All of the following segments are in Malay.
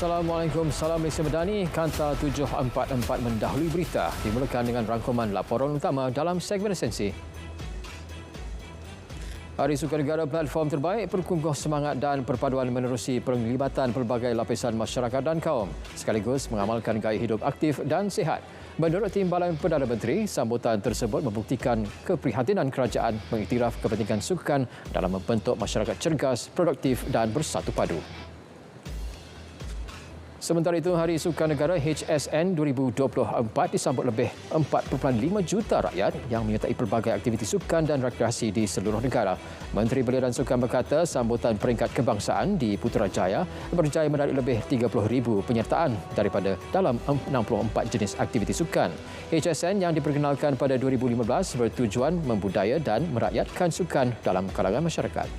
Assalamualaikum, salam Malaysia Madani. Kanta 744 mendahului berita dimulakan dengan rangkuman laporan utama dalam segmen esensi. Hari Sukan Negara platform terbaik perkongkong semangat dan perpaduan menerusi penglibatan pelbagai lapisan masyarakat dan kaum sekaligus mengamalkan gaya hidup aktif dan sihat. Menurut Timbalan Perdana Menteri, sambutan tersebut membuktikan keprihatinan kerajaan mengiktiraf kepentingan sukan dalam membentuk masyarakat cergas, produktif dan bersatu padu. Sementara itu, Hari Sukan Negara HSN 2024 disambut lebih 4.5 juta rakyat yang menyertai pelbagai aktiviti sukan dan rekreasi di seluruh negara. Menteri Belia dan Sukan berkata sambutan peringkat kebangsaan di Putrajaya berjaya menarik lebih 30,000 penyertaan daripada dalam 64 jenis aktiviti sukan. HSN yang diperkenalkan pada 2015 bertujuan membudaya dan merakyatkan sukan dalam kalangan masyarakat.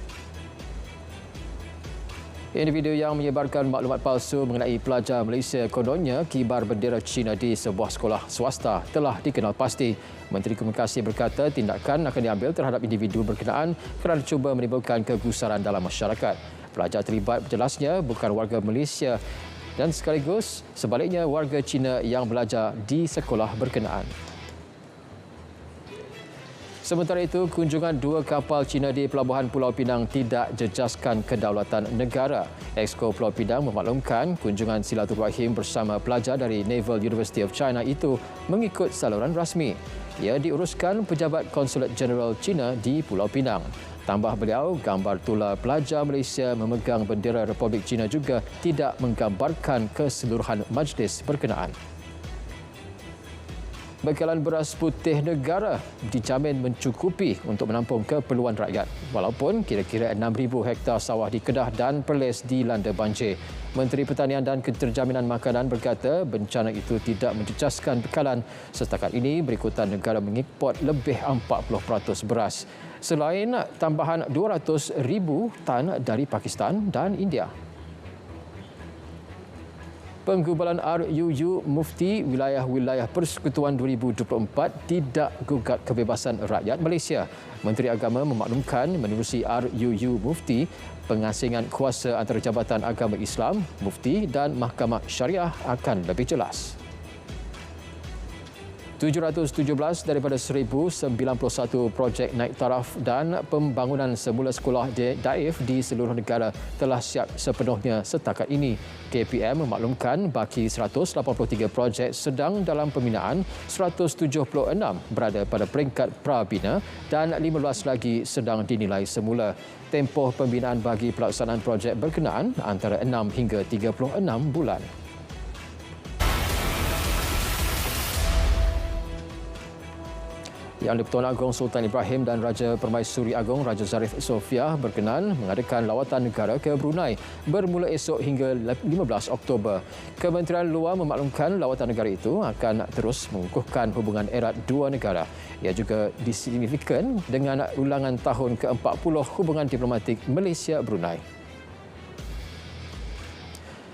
Individu yang menyebarkan maklumat palsu mengenai pelajar Malaysia kononnya kibar bendera China di sebuah sekolah swasta telah dikenal pasti. Menteri Komunikasi berkata tindakan akan diambil terhadap individu berkenaan kerana cuba menimbulkan kegusaran dalam masyarakat. Pelajar terlibat jelasnya bukan warga Malaysia dan sekaligus sebaliknya warga China yang belajar di sekolah berkenaan. Sementara itu, kunjungan dua kapal Cina di Pelabuhan Pulau Pinang tidak jejaskan kedaulatan negara. Exco Pulau Pinang memaklumkan kunjungan silaturahim bersama pelajar dari Naval University of China itu mengikut saluran rasmi. Ia diuruskan Pejabat Konsulat Jeneral China di Pulau Pinang. Tambah beliau, gambar tular pelajar Malaysia memegang bendera Republik China juga tidak menggambarkan keseluruhan majlis berkenaan. Bekalan beras putih negara dijamin mencukupi untuk menampung keperluan rakyat. Walaupun kira-kira 6,000 hektar sawah di Kedah dan Perlis dilanda banjir. Menteri Pertanian dan Keterjaminan Makanan berkata bencana itu tidak menjejaskan bekalan. Setakat ini berikutan negara mengeksport lebih 40% beras. Selain tambahan 200,000 tan dari Pakistan dan India. Penggubalan RUU Mufti Wilayah-Wilayah Persekutuan 2024 tidak gugat kebebasan rakyat Malaysia. Menteri Agama memaklumkan menerusi RUU Mufti, pengasingan kuasa antara Jabatan Agama Islam, Mufti dan Mahkamah Syariah akan lebih jelas. 717 daripada 1,091 projek naik taraf dan pembangunan semula sekolah daif di seluruh negara telah siap sepenuhnya setakat ini. KPM memaklumkan baki 183 projek sedang dalam pembinaan, 176 berada pada peringkat prabina dan 15 lagi sedang dinilai semula. Tempoh pembinaan bagi pelaksanaan projek berkenaan antara 6 hingga 36 bulan. Yang di-Pertuan Agong Sultan Ibrahim dan Raja Permaisuri Agong Raja Zarif Sofia berkenan mengadakan lawatan negara ke Brunei bermula esok hingga 15 Oktober. Kementerian Luar memaklumkan lawatan negara itu akan terus mengukuhkan hubungan erat dua negara. Ia juga disignifikan dengan ulangan tahun ke-40 hubungan diplomatik Malaysia-Brunei.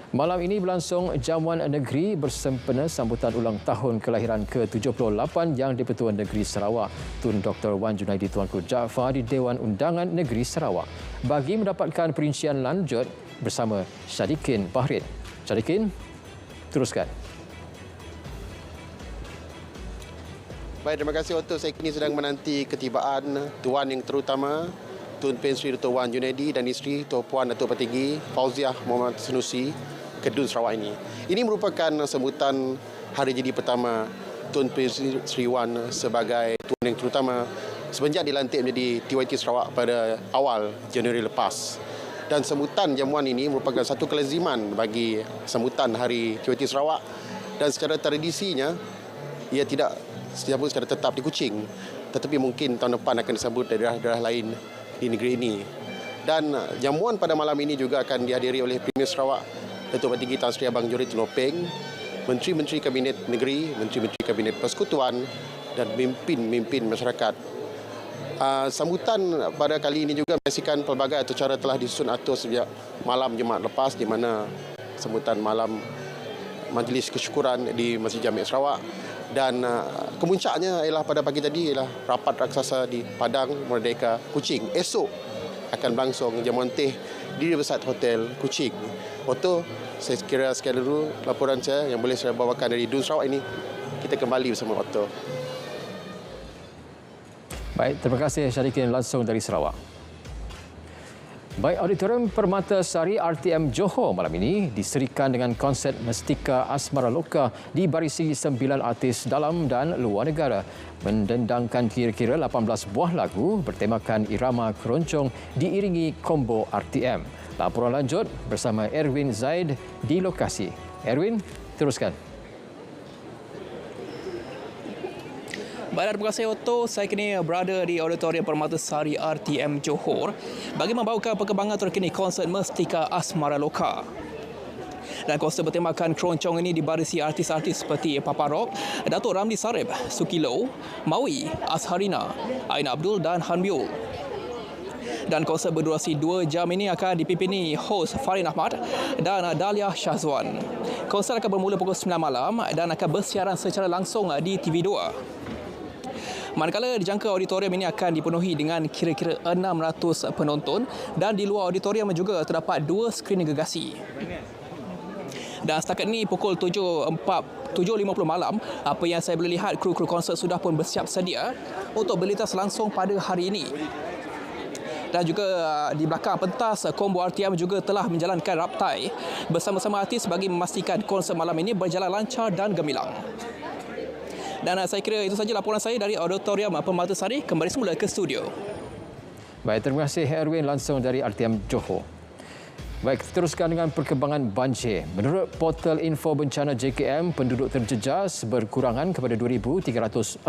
Malam ini berlangsung jamuan negeri bersempena sambutan ulang tahun kelahiran ke-78 yang di-Pertuan Negeri Sarawak, Tun Dr. Wan Junaidi Tuanku Jaafar di Dewan Undangan Negeri Sarawak. Bagi mendapatkan perincian lanjut bersama Syadikin Bahrin. Syadikin, teruskan. Baik, terima kasih Otto. Saya kini sedang menanti ketibaan Tuan yang terutama, Tun Pen Sri Dr. Wan Junaidi dan isteri Tuan Puan Datuk Petinggi Fauziah Muhammad Sanusi ke Dun Sarawak ini. Ini merupakan sambutan hari jadi pertama Tun Pen Sri Wan sebagai Tuan yang terutama semenjak dilantik menjadi TYT Sarawak pada awal Januari lepas. Dan sambutan jamuan ini merupakan satu kelaziman bagi sambutan hari TYT Sarawak dan secara tradisinya ia tidak disambut secara tetap di Kuching, tetapi mungkin tahun depan akan disambut dari daerah-daerah lain di negeri ini. Dan jamuan pada malam ini juga akan dihadiri oleh Premier Sarawak Datuk Petinggi Tan Sri Abang Johor Tinopeng, Menteri-Menteri Kabinet Negeri, Menteri-Menteri Kabinet Persekutuan dan pemimpin masyarakat. Sambutan pada kali ini juga menyaksikan pelbagai acara telah disusun atur sejak malam Jumaat lepas di mana sambutan malam majlis kesyukuran di Masjid Jami' Sarawak dan kemuncaknya ialah pada pagi tadi ialah rapat raksasa di Padang Merdeka Kuching. Esok akan berlangsung jamuan teh di Riverside Hotel Kuching. Otto, saya kira sekian dulu laporan saya yang boleh saya bawakan dari Dun Sarawak ini. Kita kembali bersama Otto. Baik, terima kasih Syarikin langsung dari Sarawak. Baik, Auditorium Permatasari RTM Johor malam ini diserikan dengan konsert Mestika Asmara Loka dibarisi 9 artis dalam dan luar negara mendendangkan kira-kira 18 buah lagu bertemakan irama keroncong diiringi kombo RTM. Laporan lanjut bersama Erwin Zaid di lokasi. Erwin, teruskan. Baiklah, terima kasih Otto. Saya kini berada di Auditorium Permatasari RTM Johor bagi membawakan perkembangan terkini konsert Mestika Asmara Loka. Dan konsert bertemakan keroncong ini dibarisi artis-artis seperti Papa Rock, Datuk Ramli Sarip, Suki Low, Maui, Azharina, Ain Abdul dan Han Biol. Dan konsert berdurasi 2 jam ini akan dipimpini hos Farin Ahmad dan Dahlia Syahzuan. Konsert akan bermula pukul 9 malam dan akan bersiaran secara langsung di TV2. Manakala dijangka auditorium ini akan dipenuhi dengan kira-kira 600 penonton dan di luar auditorium juga terdapat 2 skrin gegasi. Dan setakat ini pukul 7.50 malam, apa yang saya boleh lihat kru-kru konsert sudah pun bersiap sedia untuk berlintas langsung pada hari ini. Dan juga di belakang pentas, kombo RTM juga telah menjalankan raptai bersama-sama artis bagi memastikan konsert malam ini berjalan lancar dan gemilang. Dan saya kira itu saja laporan saya dari Auditorium Permatasari. Kembali semula ke studio. Baik, terima kasih Erwin langsung dari RTM Johor. Baik, teruskan dengan perkembangan banjir. Menurut portal info bencana JKM, penduduk terjejas berkurangan kepada 2,346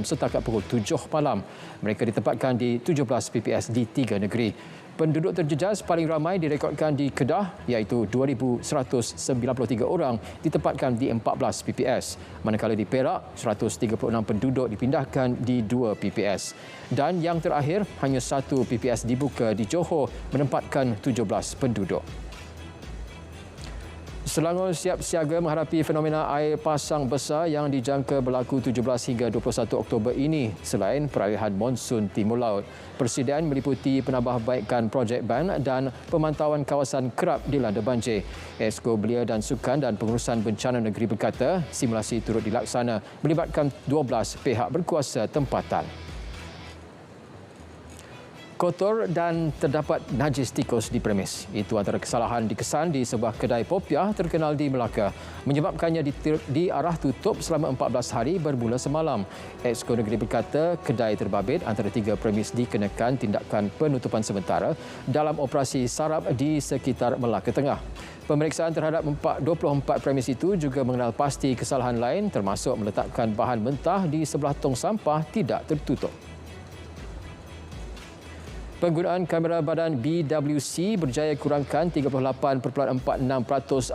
setakat pukul 7 malam. Mereka ditempatkan di 17 PPS di 3 negeri. Penduduk terjejas paling ramai direkodkan di Kedah iaitu 2,193 orang ditempatkan di 14 PPS. Manakala di Perak, 136 penduduk dipindahkan di 2 PPS. Dan yang terakhir, hanya 1 PPS dibuka di Johor menempatkan 17 penduduk. Selangor siap siaga menghadapi fenomena air pasang besar yang dijangka berlaku 17 hingga 21 Oktober ini selain peralihan monsun timur laut. Persediaan meliputi penambahbaikan projek ban dan pemantauan kawasan kerap dilanda banjir. Esko Belia dan Sukan dan Pengurusan Bencana Negeri berkata simulasi turut dilaksana melibatkan 12 pihak berkuasa tempatan. Kotor dan terdapat najis tikus di premis. Itu antara kesalahan dikesan di sebuah kedai popiah terkenal di Melaka. Menyebabkannya diarah tutup selama 14 hari bermula semalam. Exco Negeri berkata kedai terbabit antara 3 premis dikenakan tindakan penutupan sementara dalam operasi sarap di sekitar Melaka Tengah. Pemeriksaan terhadap 24 premis itu juga mengenal pasti kesalahan lain termasuk meletakkan bahan mentah di sebelah tong sampah tidak tertutup. Penggunaan kamera badan BWC berjaya kurangkan 38.46%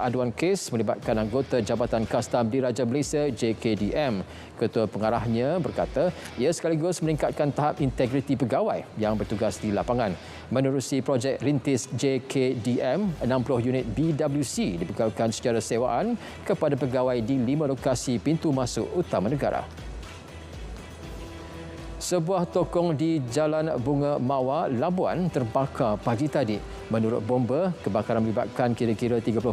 aduan kes melibatkan anggota Jabatan Kastam Diraja Malaysia JKDM. Ketua pengarahnya berkata ia sekaligus meningkatkan tahap integriti pegawai yang bertugas di lapangan. Menerusi projek rintis JKDM, 60 unit BWC dibekalkan secara sewaan kepada pegawai di 5 lokasi pintu masuk utama negara. Sebuah tokong di Jalan Bunga Mawar, Labuan terbakar pagi tadi. Menurut bomba, kebakaran melibatkan kira-kira 30%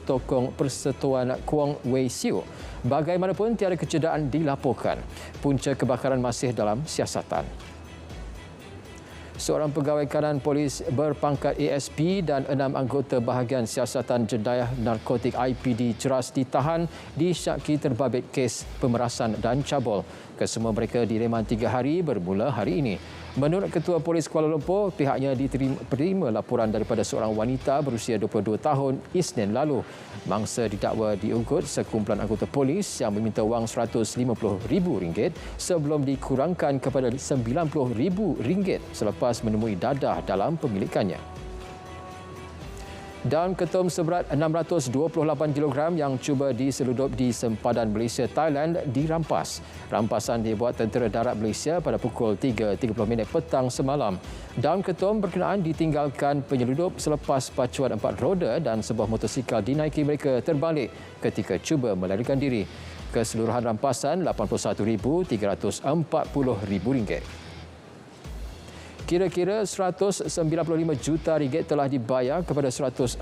tokong Persatuan Kuang Wei Siu. Bagaimanapun, tiada kecederaan dilaporkan. Punca kebakaran masih dalam siasatan. Seorang pegawai kanan polis berpangkat ASP dan 6 anggota bahagian siasatan jenayah narkotik IPD Ceras ditahan disyaki terbabit kes pemerasan dan cabul. Kesemua mereka direman 3 hari bermula hari ini. Menurut Ketua Polis Kuala Lumpur, pihaknya diterima laporan daripada seorang wanita berusia 22 tahun Isnin lalu. Mangsa didakwa diungkut sekumpulan anggota polis yang meminta wang RM150,000 sebelum dikurangkan kepada RM90,000 selepas menemui dadah dalam pemilikannya. Dan ketum seberat 628 kg yang cuba diseludup di sempadan Malaysia Thailand dirampas. Rampasan dibuat tentera darat Malaysia pada pukul 3.30 petang semalam. Daun ketum berkenaan ditinggalkan penyeludup selepas pacuan 4 roda dan sebuah motosikal dinaiki mereka terbalik ketika cuba melarikan diri. Keseluruhan rampasan RM81,340,000. Kira-kira RM195 juta telah dibayar kepada 106,315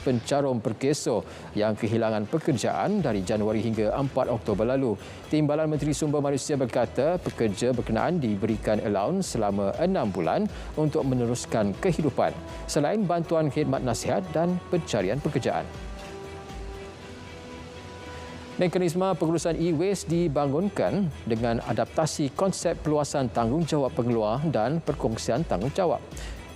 pencarum perkeso yang kehilangan pekerjaan dari Januari hingga 4 Oktober lalu. Timbalan Menteri Sumber Manusia berkata pekerja berkenaan diberikan allowance selama 6 bulan untuk meneruskan kehidupan, selain bantuan khidmat nasihat dan pencarian pekerjaan. Mekanisme pengurusan e-waste dibangunkan dengan adaptasi konsep perluasan tanggungjawab pengeluar dan perkongsian tanggungjawab.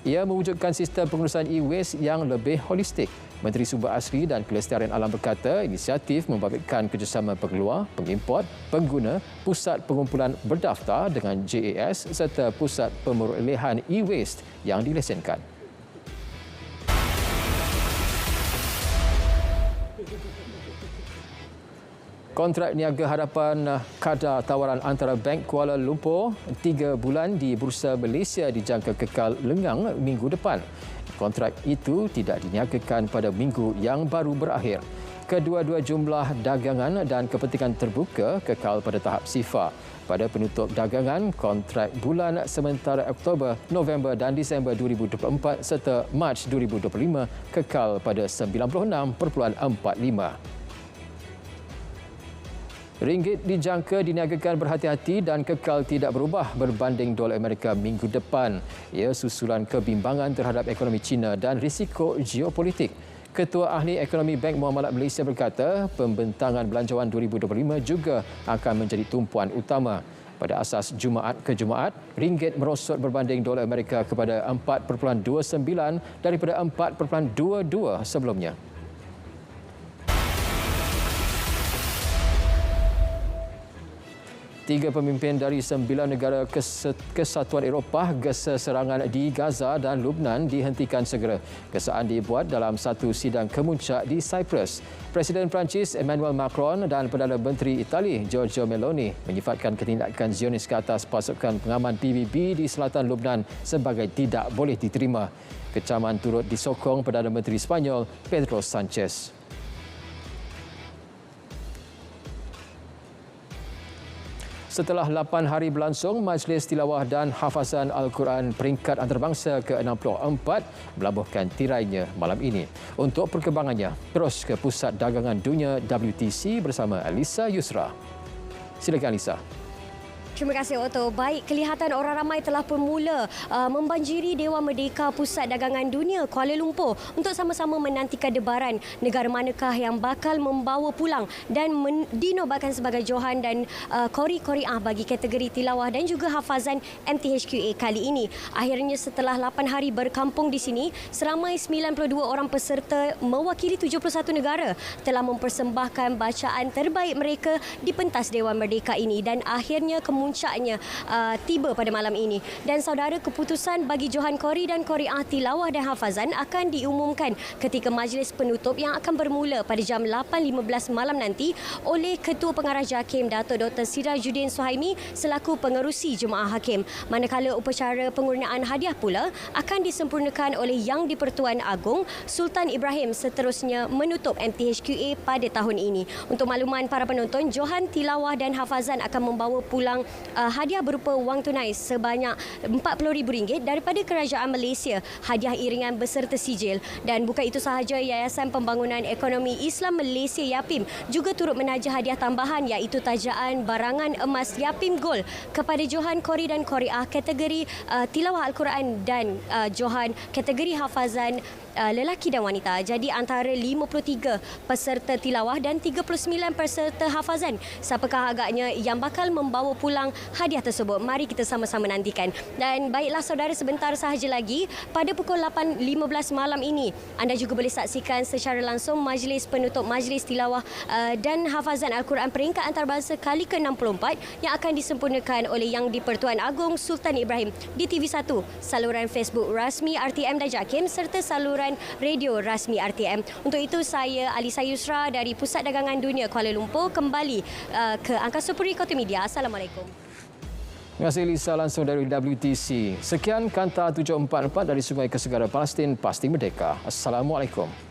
Ia mewujudkan sistem pengurusan e-waste yang lebih holistik. Menteri Sumber Asli dan Kelestarian Alam berkata inisiatif membabitkan kerjasama pengeluar, pengimport, pengguna, pusat pengumpulan berdaftar dengan JAS serta pusat pemerolehan e-waste yang dilesenkan. Kontrak niaga hadapan kadar tawaran antara Bank Kuala Lumpur 3 bulan di Bursa Malaysia dijangka kekal lengang minggu depan. Kontrak itu tidak diniagakan pada minggu yang baru berakhir. Kedua-dua jumlah dagangan dan kepentingan terbuka kekal pada tahap SIFA. Pada penutup dagangan, kontrak bulan sementara Oktober, November dan Disember 2024 serta Mac 2025 kekal pada 96.45. Ringgit dijangka diniagakan berhati-hati dan kekal tidak berubah berbanding dolar Amerika minggu depan. Ia susulan kebimbangan terhadap ekonomi China dan risiko geopolitik. Ketua Ahli Ekonomi Bank Muamalat Malaysia berkata pembentangan belanjawan 2025 juga akan menjadi tumpuan utama. Pada asas Jumaat ke Jumaat, ringgit merosot berbanding dolar Amerika kepada 4.29 daripada 4.22 sebelumnya. Tiga pemimpin dari 9 negara Kesatuan Eropah gesa serangan di Gaza dan Lubnan dihentikan segera. Kesaan dibuat dalam satu sidang kemuncak di Cyprus. Presiden Perancis Emmanuel Macron dan Perdana Menteri Itali Giorgia Meloni menyifatkan ketindakan Zionis ke atas pasukan pengaman PBB di selatan Lubnan sebagai tidak boleh diterima. Kecaman turut disokong Perdana Menteri Sepanyol Pedro Sanchez. Setelah 8 hari berlangsung, Majlis Tilawah dan Hafazan Al-Quran peringkat antarabangsa ke-64 melabuhkan tirainya malam ini. Untuk perkembangannya, terus ke Pusat Dagangan Dunia WTC bersama Alisa Yusra. Silakan Alisa. Terima kasih Otto. Baik, kelihatan orang ramai telah pun mula membanjiri Dewan Merdeka Pusat Dagangan Dunia Kuala Lumpur untuk sama-sama menantikan debaran negara manakah yang bakal membawa pulang dan dinobatkan sebagai Johan dan Qori-Qori'ah bagi kategori tilawah dan juga hafazan MTHQA kali ini. Akhirnya setelah 8 hari berkampung di sini, seramai 92 orang peserta mewakili 71 negara telah mempersembahkan bacaan terbaik mereka di pentas Dewan Merdeka ini dan akhirnya kemuncaknya tiba pada malam ini. Dan saudara, keputusan bagi Johan Qori dan Qori'ah tilawah dan hafazan akan diumumkan ketika majlis penutup yang akan bermula pada jam 8.15 malam nanti oleh Ketua Pengarah JAKIM Datuk Dr. Sirajuddin Suhaimi selaku pengerusi Jemaah Hakim. Manakala upacara pengurniaan hadiah pula akan disempurnakan oleh Yang di-Pertuan Agong Sultan Ibrahim seterusnya menutup MTHQA pada tahun ini. Untuk makluman para penonton, Johan tilawah dan hafazan akan membawa pulang hadiah berupa wang tunai sebanyak RM40,000 daripada Kerajaan Malaysia, hadiah iringan beserta sijil. Dan bukan itu sahaja, Yayasan Pembangunan Ekonomi Islam Malaysia YAPIM juga turut menaja hadiah tambahan iaitu tajaan barangan emas YAPIM Gold kepada Johan Qori dan Qori'ah kategori tilawah Al-Quran dan Johan kategori hafazan lelaki dan wanita. Jadi antara 53 peserta tilawah dan 39 peserta hafazan, siapakah agaknya yang bakal membawa pulang hadiah tersebut? Mari kita sama-sama nantikan. Dan baiklah saudara, sebentar sahaja lagi pada pukul 8.15 malam ini anda juga boleh saksikan secara langsung majlis penutup majlis tilawah dan hafazan Al-Quran peringkat antarabangsa kali ke-64 yang akan disempurnakan oleh Yang di-Pertuan Agong Sultan Ibrahim di TV1, saluran Facebook rasmi RTM dan JAKIM serta saluran radio rasmi RTM. Untuk itu saya Alisa Yusra dari Pusat Dagangan Dunia Kuala Lumpur kembali ke Angkasa Puri Kota Media. Assalamualaikum. Terima kasih Lisa langsung dari WTC. Sekian Kanta 744 dari Sungai ke Segara Palestin, pasti merdeka. Assalamualaikum.